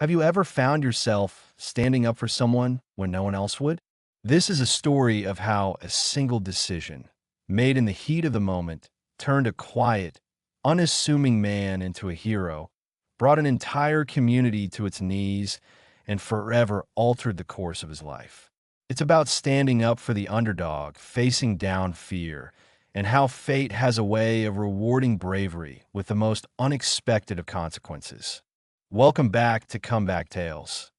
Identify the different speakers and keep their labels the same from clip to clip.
Speaker 1: Have you ever found yourself standing up for someone when no one else would? This is a story of how a single decision, made in the heat of the moment, turned a quiet, unassuming man into a hero, brought an entire community to its knees, and forever altered the course of his life. It's about standing up for the underdog, facing down fear, and how fate has a way of rewarding bravery with the most unexpected of consequences. Welcome back to Comeback Tales.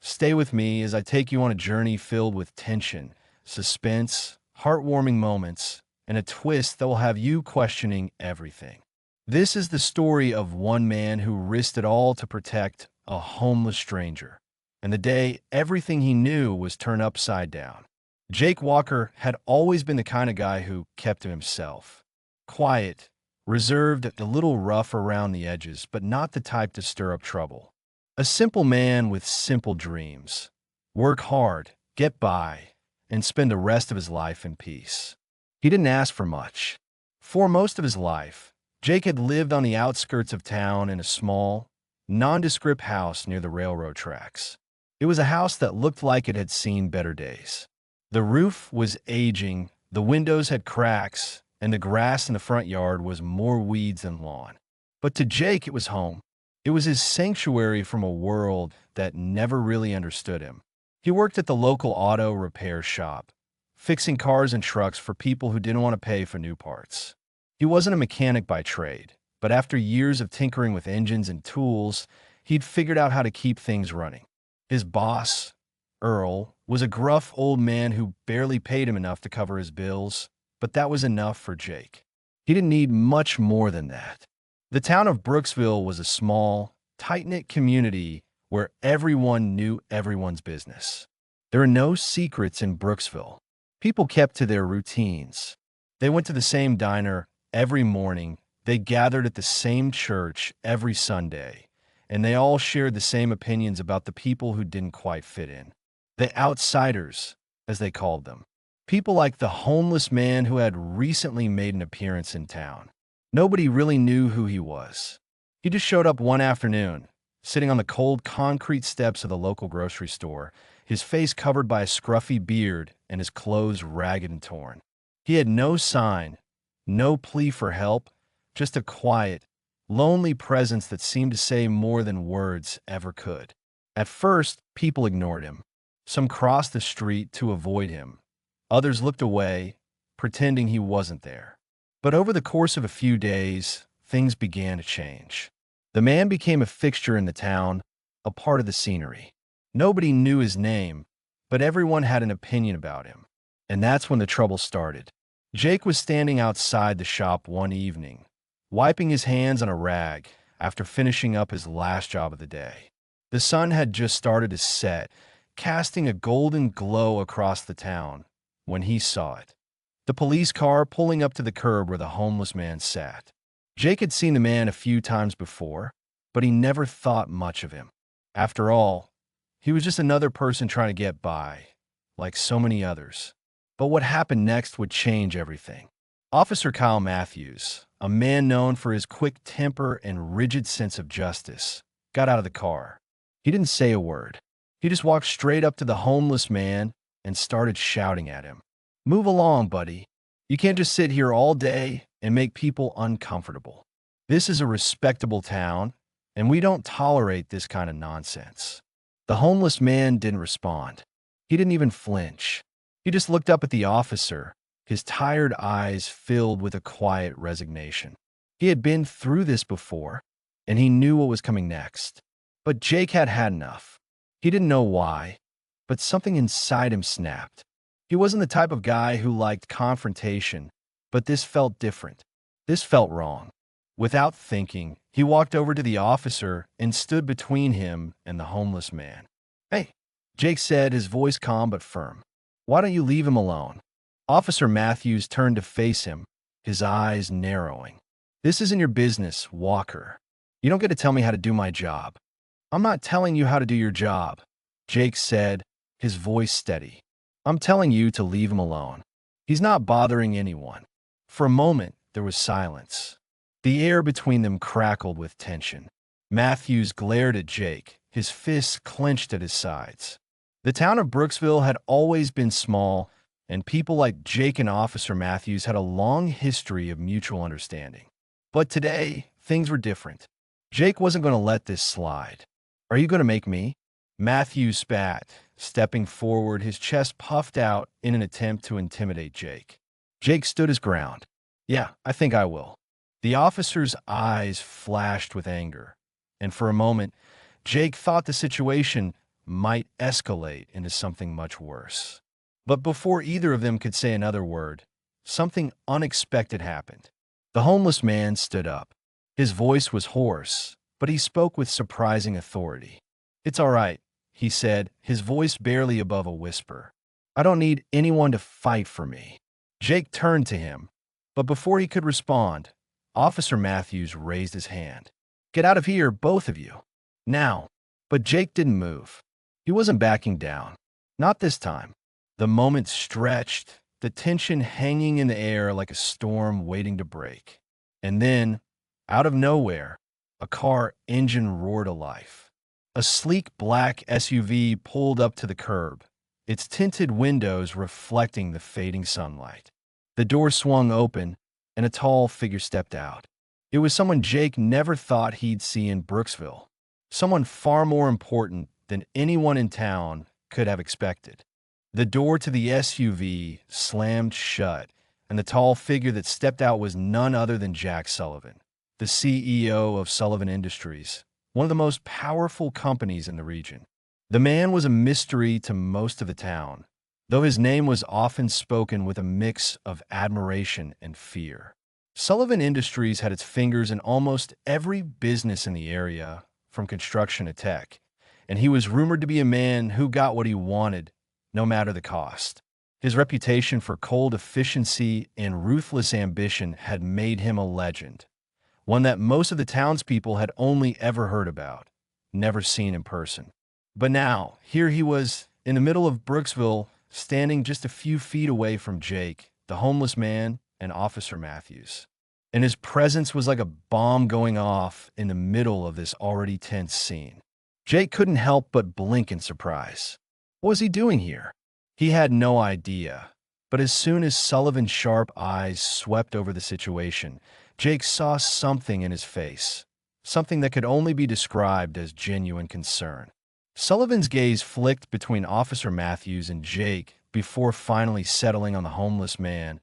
Speaker 1: Stay with me as I take you on a journey filled with tension, suspense, heartwarming moments, and a twist that will have you questioning everything. This is the story of one man who risked it all to protect a homeless stranger, and the day everything he knew was turned upside down. Jake Walker had always been the kind of guy who kept to himself. Quiet, reserved, a little rough around the edges, but not the type to stir up trouble. A simple man with simple dreams. Work hard, get by, and spend the rest of his life in peace. He didn't ask for much. For most of his life, Jake had lived on the outskirts of town in a small, nondescript house near the railroad tracks. It was a house that looked like it had seen better days. The roof was aging, the windows had cracks, and the grass in the front yard was more weeds than lawn. But to Jake, it was home. It was his sanctuary from a world that never really understood him. He worked at the local auto repair shop, fixing cars and trucks for people who didn't want to pay for new parts. He wasn't a mechanic by trade, but after years of tinkering with engines and tools, he'd figured out how to keep things running. His boss, Earl, was a gruff old man who barely paid him enough to cover his bills, but that was enough for Jake. He didn't need much more than that. The town of Brooksville was a small, tight-knit community where everyone knew everyone's business. There are no secrets in Brooksville. People kept to their routines. They went to the same diner every morning, they gathered at the same church every Sunday, and they all shared the same opinions about the people who didn't quite fit in. The outsiders, as they called them. People like the homeless man who had recently made an appearance in town. Nobody really knew who he was. He just showed up one afternoon, sitting on the cold concrete steps of the local grocery store, his face covered by a scruffy beard and his clothes ragged and torn. He had no sign, no plea for help, just a quiet, lonely presence that seemed to say more than words ever could. At first, people ignored him. Some crossed the street to avoid him. Others looked away, pretending he wasn't there. But over the course of a few days, things began to change. The man became a fixture in the town, a part of the scenery. Nobody knew his name, but everyone had an opinion about him. And that's when the trouble started. Jake was standing outside the shop one evening, wiping his hands on a rag after finishing up his last job of the day. The sun had just started to set, casting a golden glow across the town, when he saw it. The police car pulling up to the curb where the homeless man sat. Jake had seen the man a few times before, but he never thought much of him. After all, he was just another person trying to get by, like so many others. But what happened next would change everything. Officer Kyle Matthews, a man known for his quick temper and rigid sense of justice, got out of the car. He didn't say a word. He just walked straight up to the homeless man and started shouting at him. "Move along, buddy. You can't just sit here all day and make people uncomfortable. This is a respectable town, and we don't tolerate this kind of nonsense." The homeless man didn't respond. He didn't even flinch. He just looked up at the officer, his tired eyes filled with a quiet resignation. He had been through this before, and he knew what was coming next. But Jake had had enough. He didn't know why, but something inside him snapped. He wasn't the type of guy who liked confrontation, but this felt different. This felt wrong. Without thinking, he walked over to the officer and stood between him and the homeless man. "Hey," Jake said, his voice calm but firm. "Why don't you leave him alone?" Officer Matthews turned to face him, his eyes narrowing. "This isn't your business, Walker. You don't get to tell me how to do my job." "I'm not telling you how to do your job," Jake said, his voice steady. "I'm telling you to leave him alone. He's not bothering anyone." For a moment, there was silence. The air between them crackled with tension. Matthews glared at Jake, his fists clenched at his sides. The town of Brooksville had always been small, and people like Jake and Officer Matthews had a long history of mutual understanding. But today, things were different. Jake wasn't going to let this slide. "Are you going to make me?" Matthews spat, stepping forward, his chest puffed out in an attempt to intimidate Jake. Jake stood his ground. "Yeah, I think I will." The officer's eyes flashed with anger, and for a moment, Jake thought the situation might escalate into something much worse. But before either of them could say another word, something unexpected happened. The homeless man stood up. His voice was hoarse, but he spoke with surprising authority. "It's all right," he said, his voice barely above a whisper. "I don't need anyone to fight for me." Jake turned to him, but before he could respond, Officer Matthews raised his hand. "Get out of here, both of you. Now." But Jake didn't move. He wasn't backing down. Not this time. The moment stretched, the tension hanging in the air like a storm waiting to break. And then, out of nowhere, a car engine roared to life. A sleek black SUV pulled up to the curb, its tinted windows reflecting the fading sunlight. The door swung open, and a tall figure stepped out. It was someone Jake never thought he'd see in Brooksville. Someone far more important than anyone in town could have expected. The door to the SUV slammed shut, and the tall figure that stepped out was none other than Jack Sullivan, the CEO of Sullivan Industries, one of the most powerful companies in the region. The man was a mystery to most of the town, though his name was often spoken with a mix of admiration and fear. Sullivan Industries had its fingers in almost every business in the area, from construction to tech, and he was rumored to be a man who got what he wanted, no matter the cost. His reputation for cold efficiency and ruthless ambition had made him a legend, one that most of the townspeople had only ever heard about, never seen in person. But now, here he was, in the middle of Brooksville, standing just a few feet away from Jake, the homeless man, and Officer Matthews. And his presence was like a bomb going off in the middle of this already tense scene. Jake couldn't help but blink in surprise. What was he doing here? He had no idea. But as soon as Sullivan's sharp eyes swept over the situation, Jake saw something in his face, something that could only be described as genuine concern. Sullivan's gaze flicked between Officer Matthews and Jake before finally settling on the homeless man,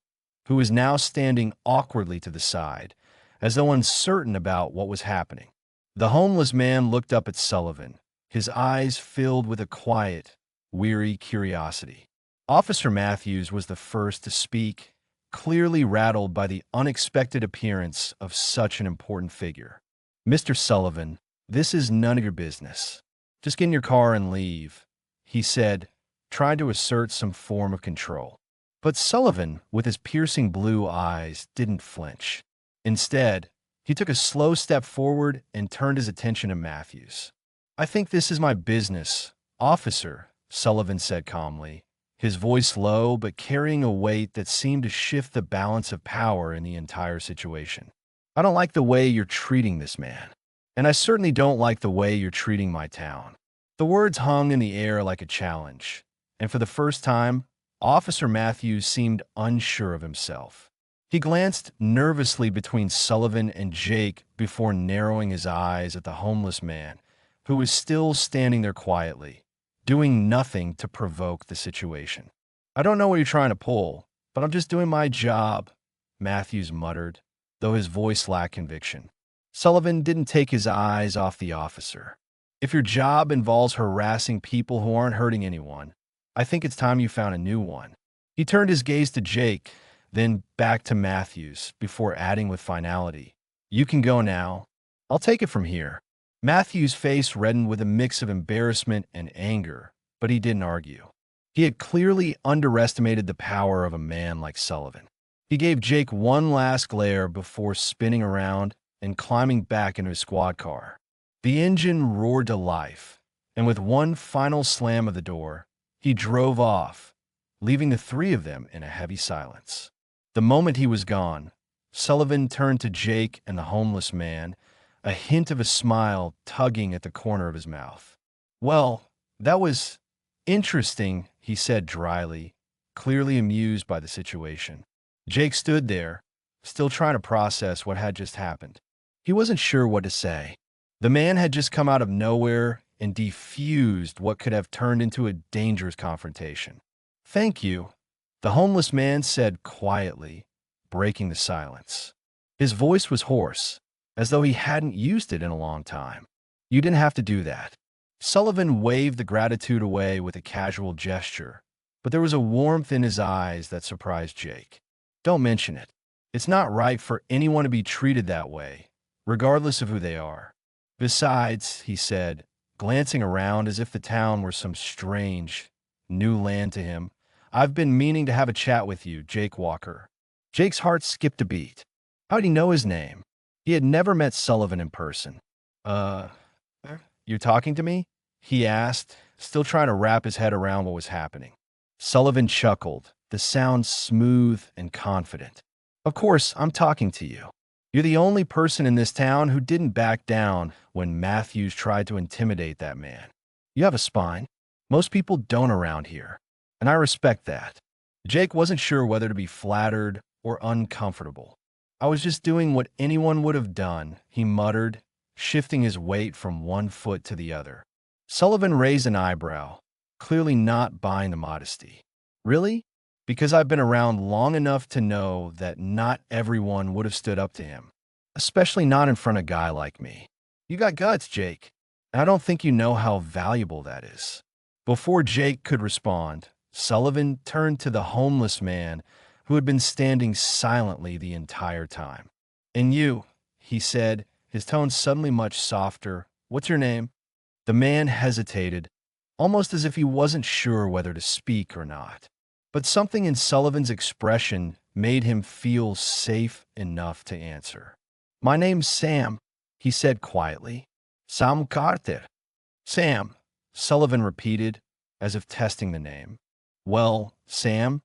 Speaker 1: who was now standing awkwardly to the side, as though uncertain about what was happening. The homeless man looked up at Sullivan, his eyes filled with a quiet, weary curiosity. Officer Matthews was the first to speak, clearly rattled by the unexpected appearance of such an important figure. "Mr. Sullivan, this is none of your business. Just get in your car and leave," he said, trying to assert some form of control. But Sullivan, with his piercing blue eyes, didn't flinch. Instead, he took a slow step forward and turned his attention to Matthews. "I think this is my business, officer," Sullivan said calmly, his voice low but carrying a weight that seemed to shift the balance of power in the entire situation. "I don't like the way you're treating this man, and I certainly don't like the way you're treating my town." The words hung in the air like a challenge, and for the first time, Officer Matthews seemed unsure of himself. He glanced nervously between Sullivan and Jake before narrowing his eyes at the homeless man, who was still standing there quietly, doing nothing to provoke the situation. "I don't know what you're trying to pull, but I'm just doing my job," Matthews muttered, though his voice lacked conviction. Sullivan didn't take his eyes off the officer. "If your job involves harassing people who aren't hurting anyone, I think it's time you found a new one." He turned his gaze to Jake, then back to Matthews, before adding with finality, "You can go now. I'll take it from here." Matthews' face reddened with a mix of embarrassment and anger, but he didn't argue. He had clearly underestimated the power of a man like Sullivan. He gave Jake one last glare before spinning around and climbing back into his squad car. The engine roared to life, and with one final slam of the door, he drove off, leaving the three of them in a heavy silence. The moment he was gone, Sullivan turned to Jake and the homeless man, a hint of a smile tugging at the corner of his mouth. Well, that was interesting, he said dryly, clearly amused by the situation. Jake stood there, still trying to process what had just happened. He wasn't sure what to say. The man had just come out of nowhere and defused what could have turned into a dangerous confrontation. Thank you, the homeless man said quietly, breaking the silence. His voice was hoarse, as though he hadn't used it in a long time. You didn't have to do that. Sullivan waved the gratitude away with a casual gesture, but there was a warmth in his eyes that surprised Jake. Don't mention it. It's not right for anyone to be treated that way, regardless of who they are. Besides, he said, glancing around as if the town were some strange, new land to him, I've been meaning to have a chat with you, Jake Walker. Jake's heart skipped a beat. How'd he know his name? He had never met Sullivan in person. Uh, you talking to me? He asked, still trying to wrap his head around what was happening. Sullivan chuckled, the sound smooth and confident. Of course, I'm talking to you. You're the only person in this town who didn't back down when Matthews tried to intimidate that man. You have a spine. Most people don't around here, and I respect that. Jake wasn't sure whether to be flattered or uncomfortable. I was just doing what anyone would have done, he muttered, shifting his weight from one foot to the other. Sullivan raised an eyebrow, clearly not buying the modesty. Really? Because I've been around long enough to know that not everyone would have stood up to him, especially not in front of a guy like me. You got guts, Jake, and I don't think you know how valuable that is. Before Jake could respond, Sullivan turned to the homeless man who had been standing silently the entire time. And you, he said, his tone suddenly much softer. What's your name? The man hesitated, almost as if he wasn't sure whether to speak or not. But something in Sullivan's expression made him feel safe enough to answer. My name's Sam, he said quietly. Sam Carter. Sam, Sullivan repeated, as if testing the name. Well, Sam,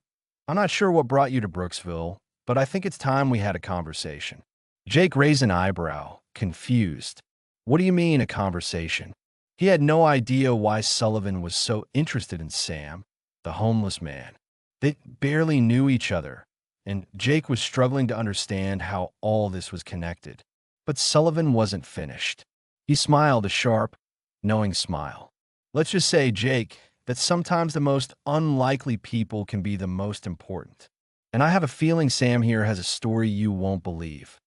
Speaker 1: I'm not sure what brought you to Brooksville, but I think it's time we had a conversation. Jake raised an eyebrow, confused. What do you mean, a conversation? He had no idea why Sullivan was so interested in Sam, the homeless man. They barely knew each other, and Jake was struggling to understand how all this was connected. But Sullivan wasn't finished. He smiled a sharp, knowing smile. Let's just say, Jake, that sometimes the most unlikely people can be the most important. And I have a feeling Sam here has a story you won't believe.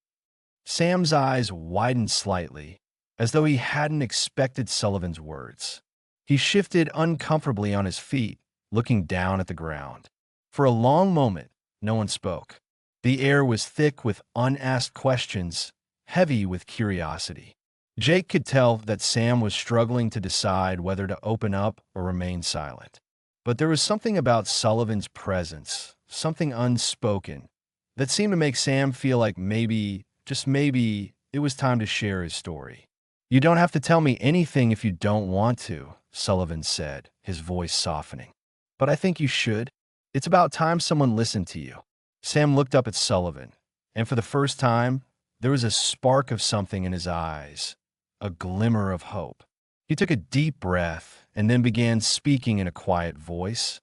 Speaker 1: Sam's eyes widened slightly, as though he hadn't expected Sullivan's words. He shifted uncomfortably on his feet, looking down at the ground. For a long moment, no one spoke. The air was thick with unasked questions, heavy with curiosity. Jake could tell that Sam was struggling to decide whether to open up or remain silent. But there was something about Sullivan's presence, something unspoken, that seemed to make Sam feel like maybe, just maybe, it was time to share his story. You don't have to tell me anything if you don't want to, Sullivan said, his voice softening. But I think you should. It's about time someone listened to you. Sam looked up at Sullivan, and for the first time, there was a spark of something in his eyes, a glimmer of hope. He took a deep breath and then began speaking in a quiet voice,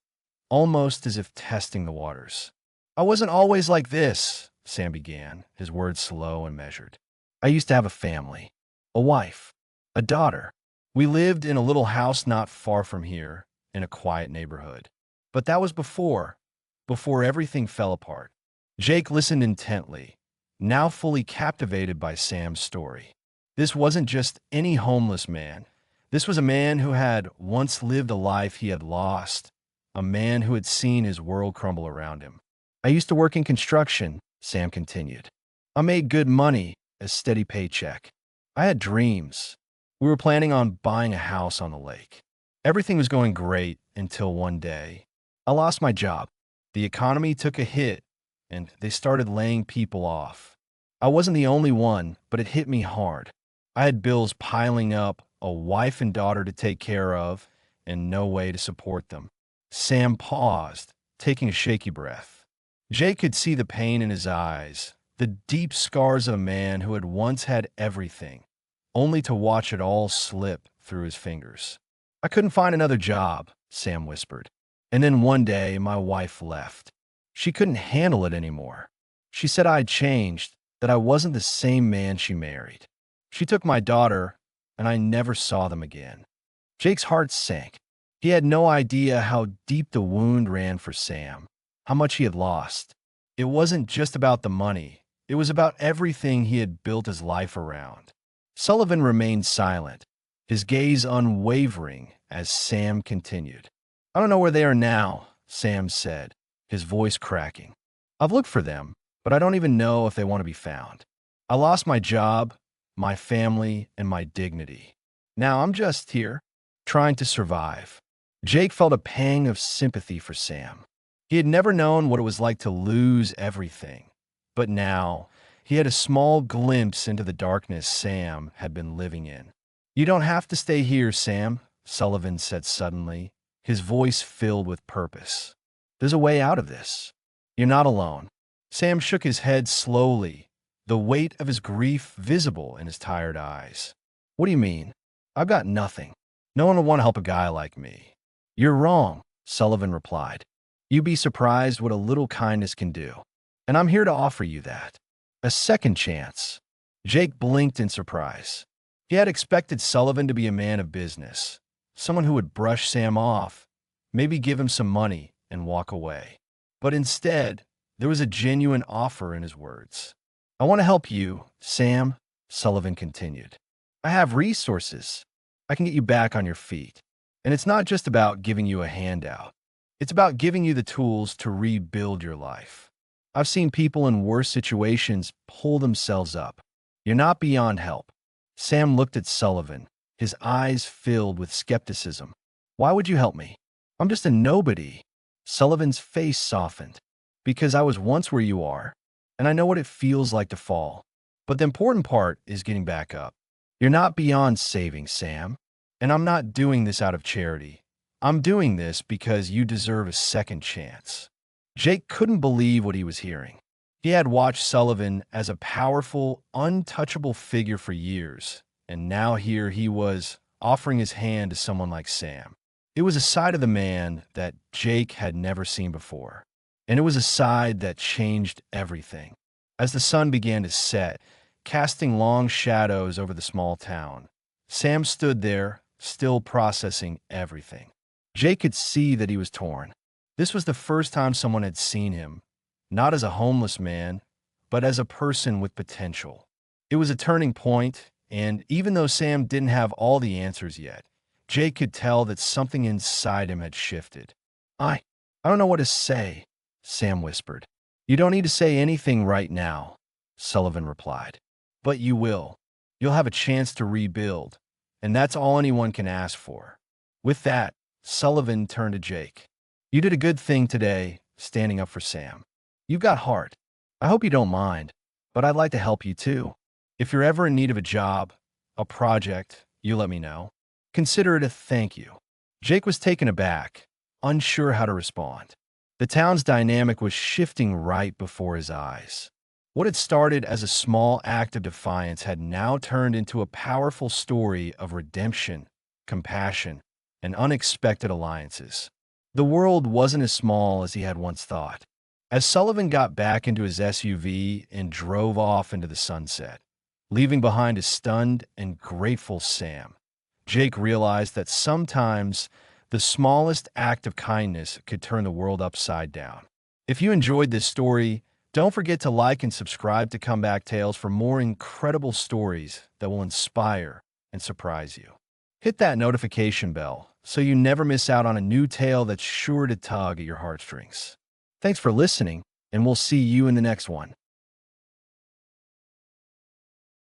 Speaker 1: almost as if testing the waters. I wasn't always like this, Sam began, his words slow and measured. I used to have a family, a wife, a daughter. We lived in a little house not far from here, in a quiet neighborhood. But that was before everything fell apart. Jake listened intently, now fully captivated by Sam's story. This wasn't just any homeless man. This was a man who had once lived a life he had lost, a man who had seen his world crumble around him. I used to work in construction, Sam continued. I made good money, a steady paycheck. I had dreams. We were planning on buying a house on the lake. Everything was going great until one day, I lost my job. The economy took a hit, and they started laying people off. I wasn't the only one, but it hit me hard. I had bills piling up, a wife and daughter to take care of, and no way to support them. Sam paused, taking a shaky breath. Jake could see the pain in his eyes, the deep scars of a man who had once had everything, only to watch it all slip through his fingers. I couldn't find another job, Sam whispered. And then one day, my wife left. She couldn't handle it anymore. She said I'd changed, that I wasn't the same man she married. She took my daughter, and I never saw them again. Jake's heart sank. He had no idea how deep the wound ran for Sam, how much he had lost. It wasn't just about the money. It was about everything he had built his life around. Sullivan remained silent, his gaze unwavering as Sam continued. I don't know where they are now, Sam said, his voice cracking. I've looked for them, but I don't even know if they want to be found. I lost my job, my family, and my dignity. Now I'm just here, trying to survive. Jake felt a pang of sympathy for Sam. He had never known what it was like to lose everything. But now, he had a small glimpse into the darkness Sam had been living in. You don't have to stay here, Sam, Sullivan said suddenly, his voice filled with purpose. There's a way out of this. You're not alone. Sam shook his head slowly, the weight of his grief visible in his tired eyes. What do you mean? I've got nothing. No one would want to help a guy like me. You're wrong, Sullivan replied. You'd be surprised what a little kindness can do. And I'm here to offer you that. A second chance. Jake blinked in surprise. He had expected Sullivan to be a man of business, someone who would brush Sam off, maybe give him some money and walk away. But instead, there was a genuine offer in his words. I want to help you, Sam, Sullivan continued. I have resources. I can get you back on your feet. And it's not just about giving you a handout. It's about giving you the tools to rebuild your life. I've seen people in worse situations pull themselves up. You're not beyond help. Sam looked at Sullivan, his eyes filled with skepticism. Why would you help me? I'm just a nobody. Sullivan's face softened. Because I was once where you are, and I know what it feels like to fall. But the important part is getting back up. You're not beyond saving, Sam. And I'm not doing this out of charity. I'm doing this because you deserve a second chance. Jake couldn't believe what he was hearing. He had watched Sullivan as a powerful, untouchable figure for years, and now here he was offering his hand to someone like Sam. It was a side of the man that Jake had never seen before, and it was a side that changed everything. As the sun began to set, casting long shadows over the small town, Sam stood there, still processing everything. Jake could see that he was torn. This was the first time someone had seen him, not as a homeless man, but as a person with potential. It was a turning point, and even though Sam didn't have all the answers yet, Jake could tell that something inside him had shifted. I don't know what to say, Sam whispered. You don't need to say anything right now, Sullivan replied. But you will. You'll have a chance to rebuild, and that's all anyone can ask for. With that, Sullivan turned to Jake. You did a good thing today, standing up for Sam. You've got heart. I hope you don't mind, but I'd like to help you too. If you're ever in need of a job, a project, you let me know. Consider it a thank you. Jake was taken aback, unsure how to respond. The town's dynamic was shifting right before his eyes. What had started as a small act of defiance had now turned into a powerful story of redemption, compassion, and unexpected alliances. The world wasn't as small as he had once thought. As Sullivan got back into his SUV and drove off into the sunset, leaving behind a stunned and grateful Sam, Jake realized that sometimes the smallest act of kindness could turn the world upside down. If you enjoyed this story, don't forget to like and subscribe to Comeback Tales for more incredible stories that will inspire and surprise you. Hit that notification bell so you never miss out on a new tale that's sure to tug at your heartstrings. Thanks for listening, and we'll see you in the next one.